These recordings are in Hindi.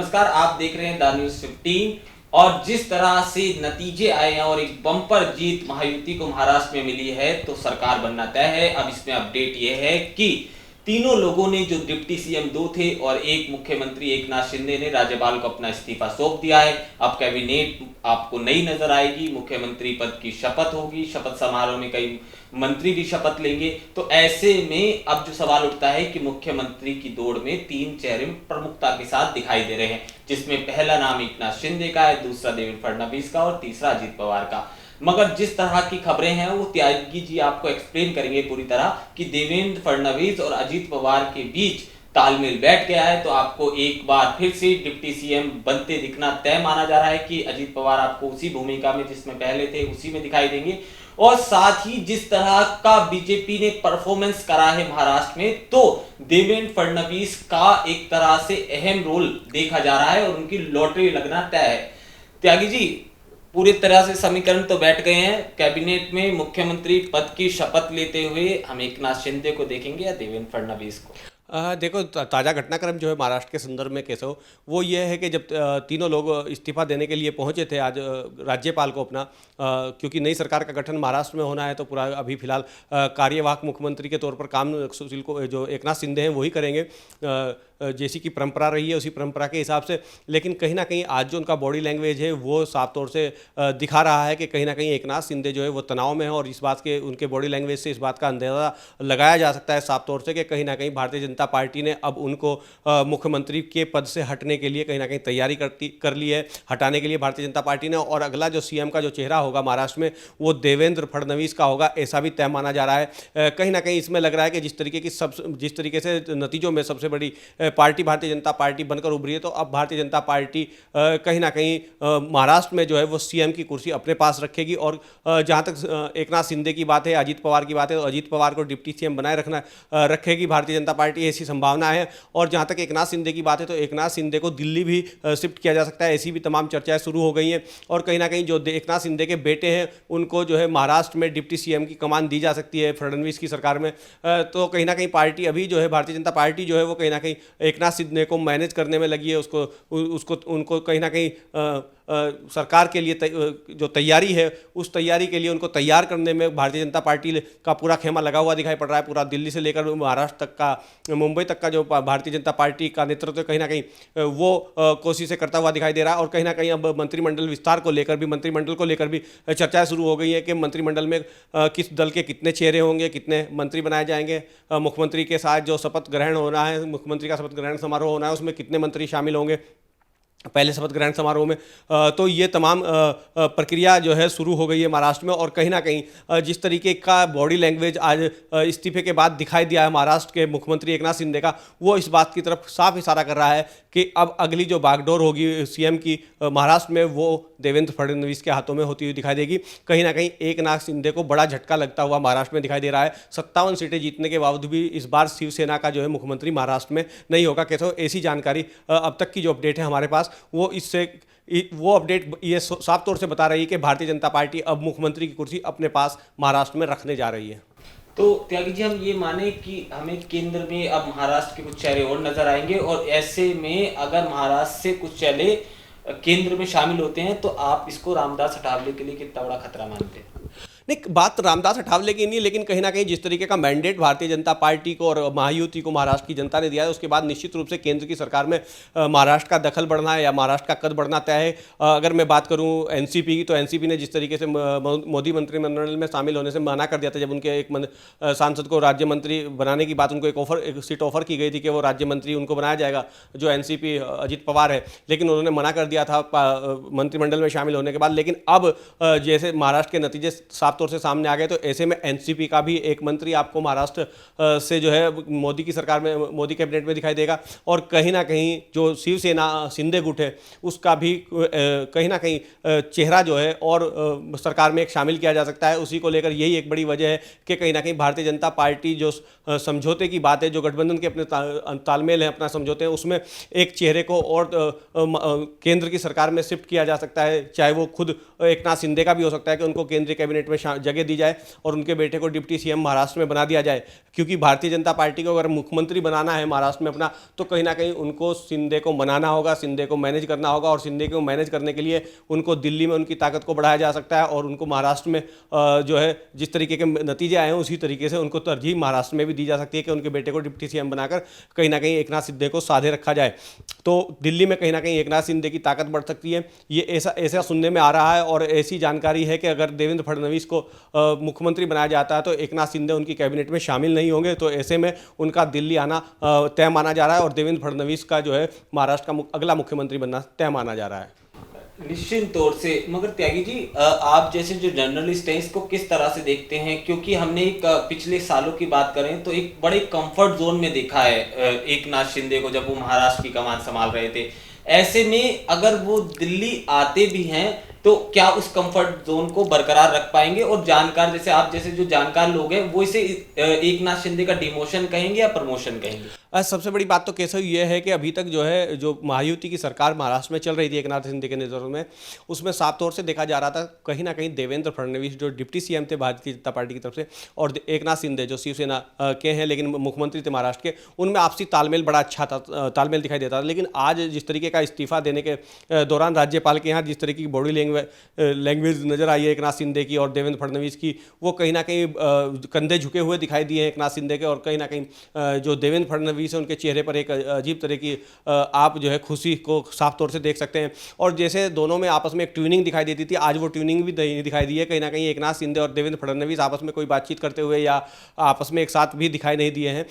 नमस्कार, आप देख रहे हैं द न्यूज 15। और जिस तरह से नतीजे आए हैं और एक बम्पर जीत महायुति को महाराष्ट्र में मिली है तो सरकार बनना तय है। अब इसमें अपडेट ये है कि तीनों लोगों ने, जो डिप्टी सीएम दो थे और एक मुख्यमंत्री एकनाथ शिंदे ने, राज्यपाल को अपना इस्तीफा सौंप दिया है। अब कैबिनेट आपको नई नजर आएगी, मुख्यमंत्री पद की शपथ होगी, शपथ समारोह में कई मंत्री भी शपथ लेंगे। तो ऐसे में अब जो सवाल उठता है कि मुख्यमंत्री की दौड़ में तीन चेहरे प्रमुखता के साथ दिखाई दे रहे हैं, जिसमें पहला नाम एकनाथ शिंदे का है, दूसरा देवेंद्र फडणवीस का और तीसरा अजित पवार का। मगर जिस तरह की खबरें हैं वो त्यागी जी आपको एक्सप्लेन करेंगे पूरी तरह कि देवेंद्र फडणवीस और अजित पवार के बीच तालमेल बैठ गया है। तो आपको एक बार फिर से डिप्टी सीएम बनते दिखना तय माना जा रहा है कि अजित पवार आपको उसी भूमिका में जिसमें पहले थे उसी में दिखाई देंगे। और साथ ही जिस तरह का बीजेपी ने परफॉर्मेंस करा है महाराष्ट्र में, तो देवेंद्र फडणवीस का एक तरह से अहम रोल देखा जा रहा है और उनकी लॉटरी लगना तय है। त्यागी जी, पूरी तरह से समीकरण तो बैठ गए हैं। कैबिनेट में मुख्यमंत्री पद की शपथ लेते हुए हम एकनाथ शिंदे को देखेंगे या देवेंद्र फडणवीस को? देखो, ताज़ा घटनाक्रम जो है महाराष्ट्र के संदर्भ में कैसे हो, वो ये है कि जब तीनों लोग इस्तीफा देने के लिए पहुंचे थे आज राज्यपाल को अपना, क्योंकि नई सरकार का गठन महाराष्ट्र में होना है तो पूरा अभी फिलहाल कार्यवाहक मुख्यमंत्री के तौर पर काम सुशील को, जो एकनाथ शिंदे हैं, वही करेंगे जैसी की परंपरा रही है उसी परंपरा के हिसाब से। लेकिन कहीं ना कहीं आज जो उनका बॉडी लैंग्वेज है वो साफ तौर से दिखा रहा है कि कहीं ना कहीं एकनाथ शिंदे जो है वो तनाव में है, और इस बात के, उनके बॉडी लैंग्वेज से इस बात का अंदाजा लगाया जा सकता है साफ तौर से कि कहीं ना कहीं भारतीय जनता पार्टी ने अब उनको मुख्यमंत्री के पद से हटने के लिए कहीं ना कहीं तैयारी कर ली है, हटाने के लिए भारतीय जनता पार्टी ने। और अगला जो सीएम का जो चेहरा होगा महाराष्ट्र में वो देवेंद्र फडणवीस का होगा, ऐसा भी तय माना जा रहा है। कहीं ना कहीं इसमें लग रहा है कि जिस तरीके से नतीजों में सबसे बड़ी पार्टी भारतीय जनता पार्टी बनकर उभरी है, तो अब भारतीय जनता पार्टी कहीं ना कहीं महाराष्ट्र में जो है वो सीएम की कुर्सी अपने पास रखेगी। और जहां तक एकनाथ शिंदे की बात है, अजित पवार की बात है, तो अजित पवार को डिप्टी सीएम बनाए रखेगी भारतीय जनता पार्टी, ऐसी संभावना है। और जहां तक एकनाथ शिंदे की बात है तो एकनाथ शिंदे को दिल्ली भी शिफ्ट किया जा सकता है, ऐसी भी तमाम चर्चाएं शुरू हो गई हैं। और कहीं ना कहीं जो एकनाथ शिंदे के बेटे हैं उनको जो है महाराष्ट्र में डिप्टी सीएम की कमान दी जा सकती है फडणवीस की सरकार में। तो कहीं ना कहीं पार्टी अभी जो है, भारतीय जनता पार्टी जो है वो कहीं ना कहीं एकनाथ शिंदे को मैनेज करने में लगी है, उनको कहीं ना कहीं सरकार के लिए जो तैयारी है उस तैयारी के लिए उनको तैयार करने में भारतीय जनता पार्टी का पूरा खेमा लगा हुआ दिखाई पड़ रहा है। पूरा दिल्ली से लेकर महाराष्ट्र तक का, मुंबई तक का जो भारतीय जनता पार्टी का नेतृत्व कहीं ना कहीं वो कोशिशें करता हुआ दिखाई दे रहा है। और कहीं ना कहीं अब मंत्रिमंडल विस्तार को लेकर भी, मंत्रिमंडल को लेकर भी चर्चाएं शुरू हो गई है कि मंत्रिमंडल में किस दल के कितने चेहरे होंगे, कितने मंत्री बनाए जाएंगे, मुख्यमंत्री के साथ जो शपथ ग्रहण होना है, मुख्यमंत्री का शपथ ग्रहण समारोह होना है, उसमें कितने मंत्री शामिल होंगे पहले शपथ ग्रहण समारोह में। तो ये तमाम प्रक्रिया जो है शुरू हो गई है महाराष्ट्र में। और कहीं ना कहीं जिस तरीके का बॉडी लैंग्वेज आज इस्तीफे के बाद दिखाई दिया है महाराष्ट्र के मुख्यमंत्री एकनाथ शिंदे का, वो इस बात की तरफ साफ इशारा कर रहा है कि अब अगली जो बागडोर होगी सीएम की महाराष्ट्र में, वो देवेंद्र फडणवीस के हाथों में होती हुई दिखाई देगी। कहीं ना कहीं एकनाथ शिंदे को बड़ा झटका लगता हुआ महाराष्ट्र में दिखाई दे रहा है। 57 सीटें जीतने के बावजूद भी इस बार शिवसेना का जो है मुख्यमंत्री महाराष्ट्र में नहीं होगा। कैसे, ऐसी जानकारी अब तक की जो अपडेट है हमारे पास, वो अपडेट ये साफ तौर से बता रही है कि भारतीय जनता पार्टी अब मुख्यमंत्री की कुर्सी अपने पास महाराष्ट्र में रखने जा रही है। तो त्यागी जी, हम ये माने कि हमें केंद्र में अब महाराष्ट्र के कुछ चेहरे और नजर आएंगे, और ऐसे में अगर महाराष्ट्र से कुछ चेहरे केंद्र में शामिल होते हैं तो आप इसको रामदास अठावले के लिए कितना बड़ा खतरा मानते हैं? नहीं, बात रामदास अठावले की नहीं, लेकिन कहीं ना कहीं जिस तरीके का मैंडेट भारतीय जनता पार्टी को और महायुति को महाराष्ट्र की जनता ने दिया है, उसके बाद निश्चित रूप से केंद्र की सरकार में महाराष्ट्र का दखल बढ़ना है या महाराष्ट्र का कद बढ़ना तय है। अगर मैं बात करूं एनसीपी की, तो एनसीपी ने जिस तरीके से मोदी मंत्रिमंडल में शामिल होने से मना कर दिया था, जब उनके एक सांसद को राज्य मंत्री बनाने की बात, उनको एक सीट ऑफर की गई थी कि वो राज्य मंत्री उनको बनाया जाएगा, जो एनसीपी अजित पवार है, लेकिन उन्होंने मना कर दिया था मंत्रिमंडल में शामिल होने के बाद। लेकिन अब जैसे महाराष्ट्र के नतीजे साफ तौर से सामने आ गए, तो ऐसे में एनसीपी का भी एक मंत्री आपको महाराष्ट्र से जो है मोदी की सरकार में, मोदी कैबिनेट में दिखाई देगा। और कहीं ना कहीं जो शिवसेना शिंदे गुट है उसका भी कहीं ना कहीं चेहरा जो है और सरकार में एक शामिल किया जा सकता है। उसी को लेकर यही एक बड़ी वजह है कि कहीं ना कहीं भारतीय जनता पार्टी जो समझौते की बात है, जो गठबंधन के अपने तालमेल है, अपना समझौते हैं, उसमें एक चेहरे को और केंद्र की सरकार में शिफ्ट किया जा सकता है। चाहे वो खुद एकनाथ शिंदे का भी हो सकता है कि उनको केंद्रीय कैबिनेट में जगह दी जाए और उनके बेटे को डिप्टी सीएम महाराष्ट्र में बना दिया जाए, क्योंकि भारतीय जनता पार्टी को अगर मुख्यमंत्री बनाना है महाराष्ट्र में अपना, तो कहीं ना कहीं उनको शिंदे को बनाना होगा, शिंदे को मैनेज करना होगा, और शिंदे को मैनेज करने के लिए उनको दिल्ली में उनकी ताकत को बढ़ाया जा सकता है, और उनको महाराष्ट्र में जो है जिस तरीके के नतीजे आए हैं उसी तरीके से उनको तरजीह महाराष्ट्र में भी दी जा सकती है कि उनके बेटे को डिप्टी सीएम बनाकर कहीं ना कहीं एकनाथ शिंदे को साधे रखा जाए। तो दिल्ली में कहीं ना कहीं एकनाथ शिंदे की ताकत बढ़ सकती है, ये ऐसा सुनने में आ रहा है। और ऐसी जानकारी है कि अगर देवेंद्र फडणवीस को मुख्यमंत्री बनाया जाता है तो एकनाथ शिंदे उनकी कैबिनेट में शामिल नहीं होंगे, तो ऐसे में उनका दिल्ली आना तय माना जा रहा है, और देवेंद्र फडणवीस का जो है महाराष्ट्र का अगला मुख्यमंत्री बनना तय माना जा रहा है। निश्चित तौर से। मगर त्यागी जी, आप जैसे जो जर्नलिस्ट हैं इसको किस तरह से देखते हैं? क्योंकि हमने एक पिछले सालों की बात करें तो एक बड़े कंफर्ट जोन में देखा है एकनाथ शिंदे को, जब वो महाराष्ट्र की कमान संभाल रहे थे। ऐसे में अगर वो दिल्ली आते भी हैं तो क्या उस कंफर्ट जोन को बरकरार रख पाएंगे? और जानकार जैसे आप जैसे जो जानकार लोग हैं वो इसे एकनाथ शिंदे का डिमोशन कहेंगे या प्रमोशन कहेंगे? सबसे बड़ी बात तो केशव ये है कि अभी तक जो है जो महायुति की सरकार महाराष्ट्र में चल रही थी एकनाथ शिंदे के नेतृत्व में, उसमें साफ तौर से देखा जा रहा था कहीं ना कहीं देवेंद्र फडणवीस जो डिप्टी सीएम थे भारतीय जनता पार्टी की तरफ से, और एकनाथ शिंदे जो शिवसेना के हैं लेकिन मुख्यमंत्री थे महाराष्ट्र के, उनमें आपसी तालमेल बड़ा अच्छा था, तालमेल दिखाई देता था। लेकिन आज जिस तरीके का इस्तीफा देने के दौरान राज्यपाल के यहाँ जिस तरीके की बॉडी लैंग्वेज नजर आई है एकनाथ शिंदे की और देवेंद्र फडणवीस की, वो कहीं ना कहीं कंधे झुके हुए दिखाई दिए हैं एकनाथ शिंदे के, और कहीं ना कहीं जो देवेंद्र फडणवीस है उनके चेहरे पर एक अजीब तरह की आप जो है खुशी को साफ तौर से देख सकते हैं। और जैसे दोनों में आपस में एक ट्यूनिंग दिखाई देती थी, आज वो ट्यूनिंग भी दिखाई दी है। कहीं ना कहीं एकनाथ शिंदे और देवेंद्र फडणवीस आपस में कोई बातचीत करते हुए या आपस में एक साथ भी दिखाई नहीं दिए हैं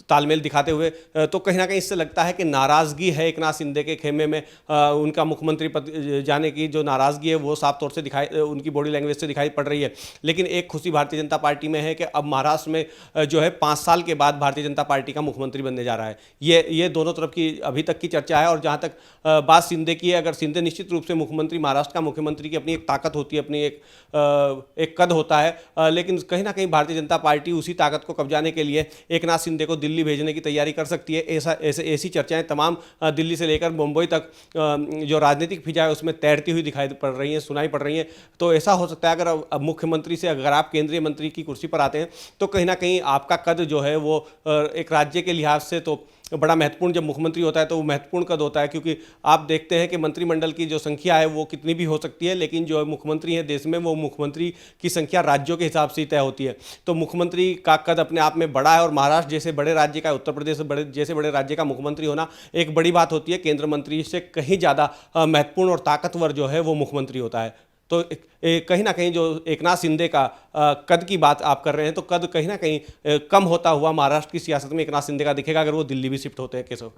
तालमेल दिखाते हुए। तो कहीं ना कहीं इससे लगता है कि नाराज़गी है एकनाथ शिंदे के खेमे में, उनका मुख्यमंत्री पद जाने की जो नाराज़गी है वो साफ तौर से दिखाई उनकी बॉडी लैंग्वेज से दिखाई पड़ रही है। लेकिन एक खुशी भारतीय जनता पार्टी में है कि अब महाराष्ट्र में जो है 5 साल के बाद भारतीय जनता पार्टी का मुख्यमंत्री बनने जा रहा है। ये दोनों तरफ की अभी तक की चर्चा है। और जहां तक बात शिंदे की है, अगर शिंदे निश्चित रूप से मुख्यमंत्री महाराष्ट्र का मुख्यमंत्री की अपनी एक ताकत होती है, अपनी एक कद होता है, लेकिन कहीं ना कहीं भारतीय जनता पार्टी उसी ताकत को कब्जाने के लिए एकनाथ शिंदे को दिल्ली भेजने की तैयारी कर सकती है। ऐसी चर्चाएं तमाम दिल्ली से लेकर मुंबई तक जो राजनीतिक फिजा है उसमें तैरती हुई दिखाई पड़ रही हैं, सुनाई पड़ रही हैं। तो ऐसा हो सकता है अगर अब मुख्यमंत्री से अगर आप केंद्रीय मंत्री की कुर्सी पर आते हैं तो कहीं ना कहीं आपका कद जो है वो एक राज्य के लिहाज से तो बड़ा महत्वपूर्ण, जब मुख्यमंत्री होता है तो वो महत्वपूर्ण कद होता है, क्योंकि आप देखते हैं कि मंत्रिमंडल की जो संख्या है वो कितनी भी हो सकती है, लेकिन जो मुख्यमंत्री है देश में वो मुख्यमंत्री की संख्या राज्यों के हिसाब से ही तय होती है। तो मुख्यमंत्री का कद अपने आप में बड़ा है, और महाराष्ट्र जैसे बड़े राज्य का, उत्तर प्रदेश जैसे बड़े राज्य का मुख्यमंत्री होना एक बड़ी बात होती है। केंद्र मंत्री से कहीं ज़्यादा महत्वपूर्ण और ताकतवर जो है वो मुख्यमंत्री होता है। तो कहीं ना कहीं जो एकनाथ शिंदे का कद की बात आप कर रहे हैं, तो कद कहीं ना कहीं कम होता हुआ महाराष्ट्र की सियासत में एकनाथ शिंदे का दिखेगा अगर वो दिल्ली भी शिफ्ट होते हैं। केशव,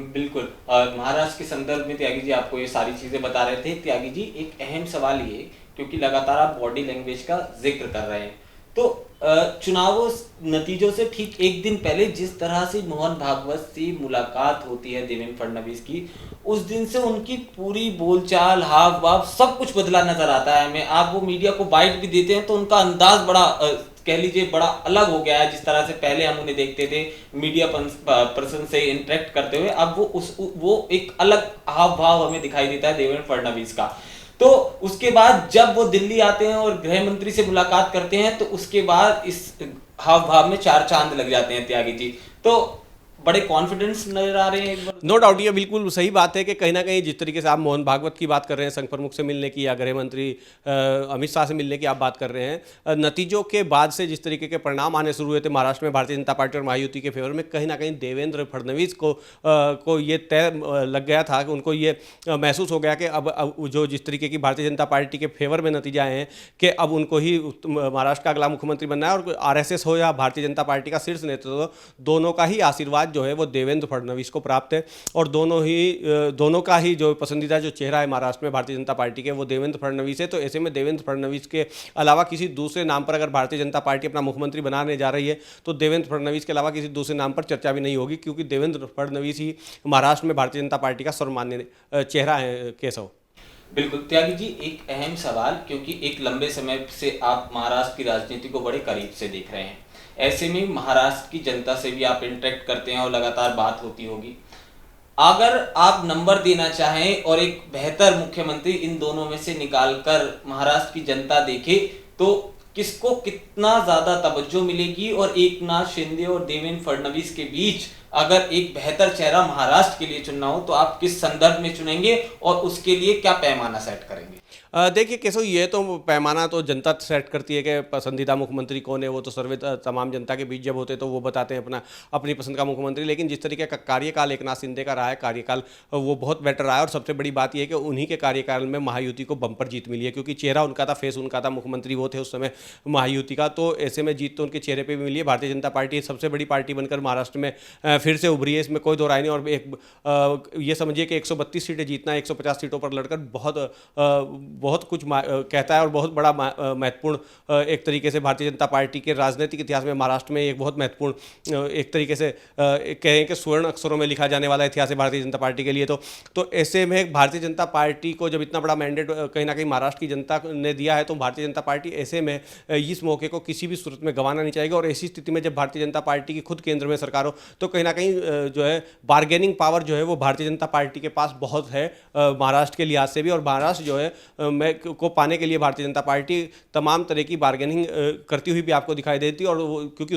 बिल्कुल। महाराष्ट्र के संदर्भ में त्यागी जी आपको ये सारी चीजें बता रहे थे। त्यागी जी, एक अहम सवाल ये, क्योंकि लगातार आप बॉडी लैंग्वेज का जिक्र कर रहे हैं, तो चुनावों नतीजों से ठीक एक दिन पहले जिस तरह से मोहन भागवत से मुलाकात होती है देवेंद्र फडणवीस की, उस दिन से उनकी पूरी बोलचाल, हाव भाव सब कुछ बदला नजर आता है हमें। आप वो मीडिया को बाइट भी देते हैं तो उनका अंदाज बड़ा कह लीजिए बड़ा अलग हो गया है। जिस तरह से पहले हम उन्हें देखते थे मीडिया पर्सन से इंटरेक्ट करते हुए, अब वो एक अलग हाव भाव हमें दिखाई देता है देवेंद्र फडणवीस का। तो उसके बाद जब वो दिल्ली आते हैं और गृह मंत्री से मुलाकात करते हैं तो उसके बाद इस हाव भाव में 4 चांद लग जाते हैं त्यागी जी। तो बड़े कॉन्फिडेंस नजर आ रहे हैं। नो डाउट, ये बिल्कुल सही बात है कि कहीं ना कहीं जिस तरीके से आप मोहन भागवत की बात कर रहे हैं, संघ प्रमुख से मिलने की, या गृह मंत्री अमित शाह से मिलने की आप बात कर रहे हैं, नतीजों के बाद से जिस तरीके के परिणाम आने शुरू हुए थे महाराष्ट्र में भारतीय जनता पार्टी और महायुति के फेवर में, कहीं ना कहीं देवेंद्र फडणवीस को ये तय लग गया था कि उनको ये महसूस हो गया कि अब जो जिस तरीके की भारतीय जनता पार्टी के फेवर में नतीजे आए हैं कि अब उनको ही महाराष्ट्र का अगला मुख्यमंत्री बनना है, और RSS हो या भारतीय जनता पार्टी का शीर्ष नेतृत्व, दोनों का ही आशीर्वाद जो है वो देवेंद्र फडणवीस को प्राप्त है। और दोनों का ही जो पसंदीदा जो चेहरा है महाराष्ट्र में भारतीय जनता पार्टी के, वो देवेंद्र फडणवीस है। तो ऐसे में देवेंद्र फडणवीस के अलावा किसी दूसरे नाम पर अगर भारतीय जनता पार्टी अपना मुख्यमंत्री बनाने जा रही है तो देवेंद्र फडणवीस के अलावा किसी दूसरे नाम पर चर्चा भी नहीं होगी, क्योंकि देवेंद्र फडणवीस ही महाराष्ट्र में भारतीय जनता पार्टी का सर्वमान्य चेहरा है। केशव, बिल्कुल त्यागी जी, एक अहम सवाल, क्योंकि एक लंबे समय से आप महाराष्ट्र की राजनीति को बड़े करीब से देख रहे हैं, ऐसे में महाराष्ट्र की जनता से भी आप इंटरेक्ट करते हैं और लगातार बात होती होगी। अगर आप नंबर देना चाहें और एक बेहतर मुख्यमंत्री इन दोनों में से निकालकर महाराष्ट्र की जनता देखे, तो किसको कितना ज्यादा तवज्जो मिलेगी, और एकनाथ शिंदे और देवेंद्र फडणवीस के बीच अगर एक बेहतर चेहरा महाराष्ट्र के लिए चुनना हो तो आप किस संदर्भ में चुनेंगे और उसके लिए क्या पैमाना सेट करेंगे? देखिए केशव, ये तो पैमाना तो जनता सेट करती है कि पसंदीदा मुख्यमंत्री कौन है। वो तो सर्वे तमाम जनता के बीच जब होते तो वो बताते हैं अपनी पसंद का मुख्यमंत्री। लेकिन जिस तरीके का कार्यकाल एकनाथ शिंदे का रहा है, कार्यकाल वो बहुत बेटर रहा है। और सबसे बड़ी बात यह है कि उन्हीं के कार्यकाल में महायुति को बम्पर जीत मिली है, क्योंकि चेहरा उनका था, फेस उनका था, मुख्यमंत्री वो थे उस समय महायुति का। तो ऐसे में जीत तो उनके चेहरे पर भी मिली है। भारतीय जनता पार्टी सबसे बड़ी पार्टी बनकर महाराष्ट्र में फिर से उभरी है, इसमें कोई दो राय नहीं। और ये समझिए कि 132 सीटें जीतना, 150 सीटों पर लड़कर बहुत कुछ कहता है, और बहुत बड़ा महत्वपूर्ण एक तरीके से भारतीय जनता पार्टी के राजनीतिक इतिहास में महाराष्ट्र में एक बहुत महत्वपूर्ण एक तरीके से कहें कि स्वर्ण अक्षरों में लिखा जाने वाला इतिहास है भारतीय जनता पार्टी के लिए। तो ऐसे में भारतीय जनता पार्टी को जब इतना बड़ा मैंडेट कहीं ना कहीं महाराष्ट्र की जनता ने दिया है, तो भारतीय जनता पार्टी ऐसे में इस मौके को किसी भी सूरत में गंवाना नहीं चाहेगी। और ऐसी स्थिति में जब भारतीय जनता पार्टी की खुद केंद्र में सरकार हो, तो कहीं ना कहीं जो है बार्गेनिंग पावर जो है वो भारतीय जनता पार्टी के पास बहुत है महाराष्ट्र के लिहाज से भी। और महाराष्ट्र जो है को पाने के लिए भारतीय जनता पार्टी तमाम तरह की बार्गेनिंग करती हुई भी आपको दिखाई देती है। और क्योंकि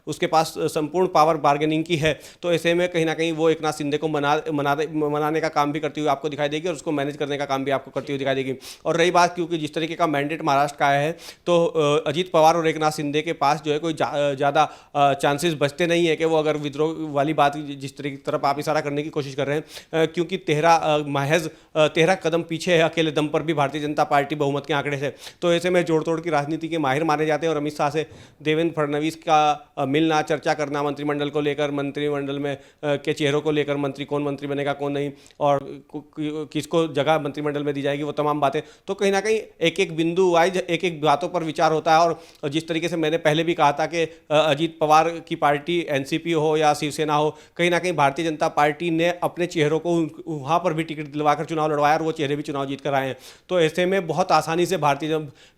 उसके पास संपूर्ण पावर बार्गेनिंग की है, तो ऐसे में कहीं ना कहीं वो एकनाथ शिंदे को मनाने का काम भी करती हुई आपको दिखाई देगी, और उसको मैनेज करने का काम भी आपको करती हुई दिखाई देगी। और रही बात, क्योंकि जिस तरीके का मैंडेट महाराष्ट्र का है, तो अजीत पवार और एकनाथ शिंदे के पास जो है कोई ज़्यादा चांसेस बचते नहीं है कि वो अगर विद्रोह वाली बात जिस तरीके की तरफ आप इशारा करने की कोशिश कर रहे हैं, क्योंकि 13 कदम पीछे है अकेले दम पर भी भारतीय जनता पार्टी बहुमत के आंकड़े से। तो ऐसे में जोड़ तोड़ की राजनीति के माहिर माने जाते हैं। और अमित शाह से देवेंद्र फडणवीस का मिलना, चर्चा करना, मंत्रिमंडल को लेकर, मंत्रिमंडल में के चेहरों को लेकर, कौन मंत्री बनेगा कौन नहीं, और किसको जगह मंत्रिमंडल में दी जाएगी, वो तमाम बातें, तो कहीं ना कहीं एक एक बिंदु वाइज एक एक बातों पर विचार होता है। और जिस तरीके से मैंने पहले भी कहा था कि अजीत पवार की पार्टी एनसीपी हो या शिवसेना हो, कहीं ना कहीं भारतीय जनता पार्टी ने अपने चेहरों को वहाँ पर भी टिकट दिलवाकर चुनाव लड़वाया, और वो चेहरे भी चुनाव जीत कर आए हैं। तो ऐसे में बहुत आसानी से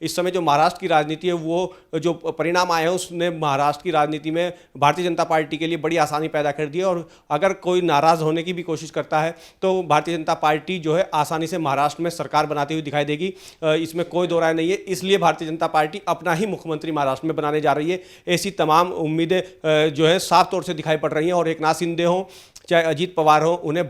इस समय जो महाराष्ट्र की राजनीति है, वो जो परिणाम आए हैं उसने महाराष्ट्र की राजनीति में भारतीय जनता पार्टी के लिए बड़ी आसानी पैदा कर दी है। और अगर कोई नाराज होने की भी कोशिश करता है, तो भारतीय जनता पार्टी जो है आसानी से महाराष्ट्र में सरकार बनाती हुई दिखाई देगी, इसमें कोई दो राय नहीं है। इसलिए भारतीय जनता पार्टी अपना ही मुख्यमंत्री महाराष्ट्र में बनाने जा रही है। ऐसी तमाम उम्मीदें जो है साफ तौर से दिखाई पड़ रही हैं। और एकनाथ शिंदे हों चाहे अजीत पवार हो, उन्हें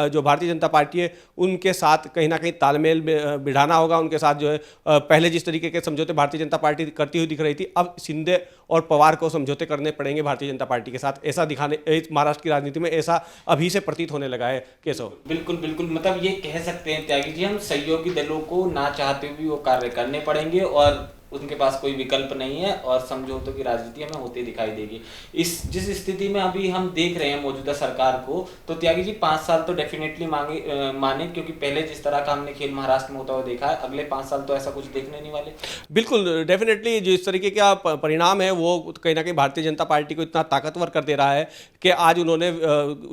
जो भारतीय जनता पार्टी है उनके साथ कहीं ना कहीं तालमेल बिठाना होगा। उनके साथ जो है पहले जिस तरीके के समझौते भारतीय जनता पार्टी करती हुई दिख रही थी, अब शिंदे और पवार को समझौते करने पड़ेंगे भारतीय जनता पार्टी के साथ। ऐसा महाराष्ट्र की राजनीति में ऐसा अभी से प्रतीत होने लगा है। केशव, बिल्कुल बिल्कुल, मतलब ये कह सकते हैं त्यागी जी, हम सहयोगी दलों को ना चाहते हुए वो कार्य करने पड़ेंगे, और उनके पास कोई विकल्प नहीं है, और समझौतों की राजनीति हमें होती दिखाई देगी। जिस स्थिति में अभी हम देख रहे हैं मौजूदा सरकार को, तो त्यागी जी 5 साल तो डेफिनेटली माने, क्योंकि पहले जिस तरह का हमने खेल महाराष्ट्र में होता हुआ देखा है, अगले 5 साल तो ऐसा कुछ देखने नहीं वाले। बिल्कुल, डेफिनेटली जिस तरीके का परिणाम है वो कहीं ना कहीं भारतीय जनता पार्टी को इतना ताकतवर कर दे रहा है कि आज उन्होंने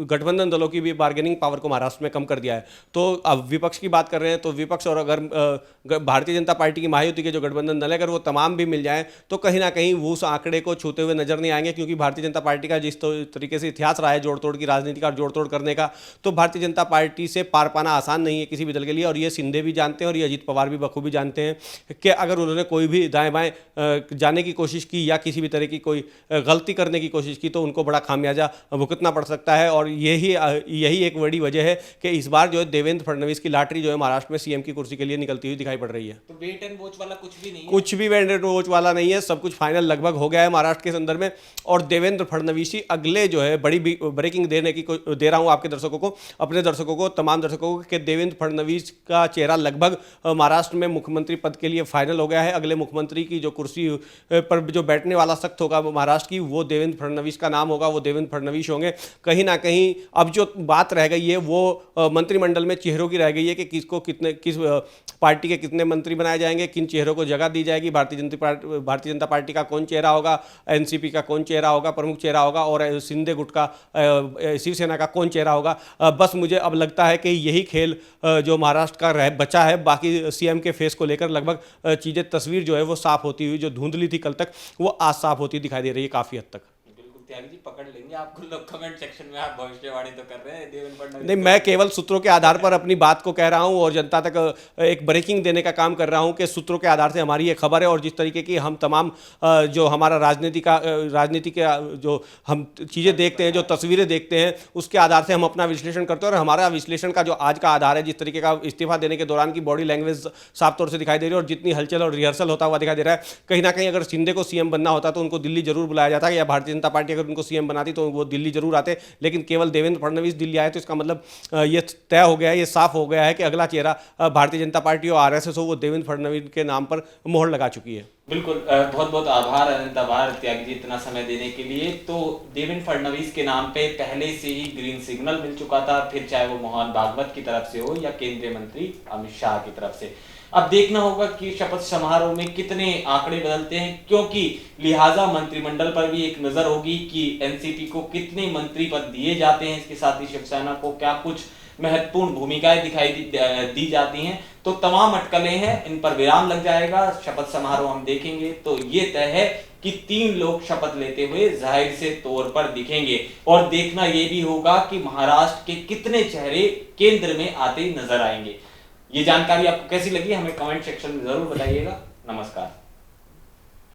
गठबंधन दलों की भी बार्गेनिंग पावर को महाराष्ट्र में कम कर दिया है। तो अब विपक्ष की बात कर रहे हैं, तो विपक्ष और अगर भारतीय जनता पार्टी की महायुति के जो गठबंधन दल है, अगर वो तमाम भी मिल जाएं, तो कहीं ना कहीं वो उस आंकड़े को छूते हुए नजर नहीं आएंगे। क्योंकि भारतीय जनता पार्टी का जिस तरीके से इतिहास रहा है जोड़ तोड़ की राजनीति का, जोड़ तोड़ करने का, तो भारतीय जनता पार्टी से पार पाना आसान नहीं है किसी भी दल के लिए। और ये शिंदे भी जानते हैं, और ये अजीत पवार भी बखूबी जानते हैं कि अगर उन्होंने कोई भी दाएं बाएं जाने की कोशिश की या किसी भी तरह की कोई गलती करने की कोशिश की, तो उनको बड़ा खामियाजा भुगतना पड़ सकता है। और यही एक बड़ी वजह है कि इस बार जो है देवेंद्र फडणवीस की लॉटरी जो है महाराष्ट्र में सीएम की कुर्सी के लिए निकलती हुई दिखाई पड़ रही है। तो वेट एंड वॉच वाला कुछ भी नहीं है, कुछ भी वेट एंड वॉच वाला नहीं है, सब कुछ फाइनल लगभग हो गया है महाराष्ट्र के संदर्भ में। और देवेंद्र फडणवीस ही अगले जो है बड़ी ब्रेकिंग दे रहा हूं आपके दर्शकों को, अपने दर्शकों को, तमाम दर्शकों को, कि देवेंद्र फडणवीस का चेहरा लगभग महाराष्ट्र में मुख्यमंत्री पद के लिए फाइनल हो गया है। अगले मुख्यमंत्री की जो कुर्सी पर जो बैठने वाला सख्त होगा महाराष्ट्र की, वो देवेंद्र फडणवीस का नाम होगा, वो देवेंद्र फडणवीस होंगे। कहीं ना कहीं अब जो बात रह गई है वो मंत्रिमंडल में चेहरों की रह गई है कि किस पार्टी के कितने मंत्री बनाए जाएंगे, किन चेहरों को जगह दी जाएगी, भारतीय जनता पार्टी का कौन चेहरा होगा, एनसीपी का कौन चेहरा होगा, प्रमुख चेहरा होगा, और शिंदे गुट का शिवसेना का कौन चेहरा होगा। बस मुझे अब लगता है कि यही खेल जो महाराष्ट्र का बचा है। बाकी सीएम के फेस को लेकर लगभग चीज़ें, तस्वीर जो है वो साफ होती हुई, जो धुंधली थी कल तक, वो आज साफ होती दिखाई दे रही है काफ़ी हद तक। त्यागी जी पकड़ लेंगे आपको लोग कमेंट सेक्शन में, आप भविष्यवाणी तो कर रहे हैं देवेंद्र फडणवीस। नहीं, मैं केवल सूत्रों के आधार पर अपनी बात को कह रहा हूं और जनता तक एक ब्रेकिंग देने का काम कर रहा हूं कि सूत्रों के आधार से हमारी ये खबर है, और जिस तरीके की हम तमाम जो हमारा राजनीति के जो हम चीज़ें देखते हैं, जो तस्वीरें देखते हैं, उसके आधार से हम अपना विश्लेषण करते हैं। और हमारा विश्लेषण का जो आज का आधार है, जिस तरीके का इस्तीफा देने के दौरान की बॉडी लैंग्वेज साफ तौर से दिखाई दे रही है और जितनी हलचल और रिहर्सल होता हुआ दिखाई दे रहा है, कहीं ना कहीं अगर शिंदे को सीएम बनना होता तो उनको दिल्ली जरूर बुलाया जाता, या भारतीय जनता पार्टी अगर उनको सीएम बनाती तो वो दिल्ली जरूर आते। लेकिन केवल देवेंद्र फडणवीस दिल्ली आए तो इसका मतलब ये तय हो गया है, ये साफ हो गया है कि अगला चेहरा भारतीय जनता पार्टी और आरएसएस हो, वो देवेंद्र फडणवीस के नाम पर मोहर लगा चुकी है। बिल्कुल, बहुत बहुत आभार अनंत, आभार त्यागी जी इतना समय देने के लिए। तो देवेंद्र फडणवीस के नाम पे पहले से ही ग्रीन सिग्नल मिल चुका था, फिर चाहे वो मोहन भागवत की तरफ से हो या केंद्रीय मंत्री अमित शाह की तरफ से। अब देखना होगा कि शपथ समारोह में कितने आंकड़े बदलते हैं, क्योंकि लिहाजा मंत्रिमंडल पर भी एक नजर होगी कि एनसीपी को कितने मंत्री पद दिए जाते हैं, इसके साथ ही शिवसेना को क्या कुछ महत्वपूर्ण भूमिकाएं दिखाई दी जाती हैं। तो तमाम अटकलें हैं, इन पर विराम लग जाएगा। शपथ समारोह हम देखेंगे तो ये तय है कि 3 लोग शपथ लेते हुए जाहिर से तौर पर दिखेंगे, और देखना ये भी होगा कि महाराष्ट्र के कितने चेहरे केंद्र में आते नजर आएंगे। ये जानकारी आपको कैसी लगी हमें कमेंट सेक्शन में जरूर बताइएगा। नमस्कार।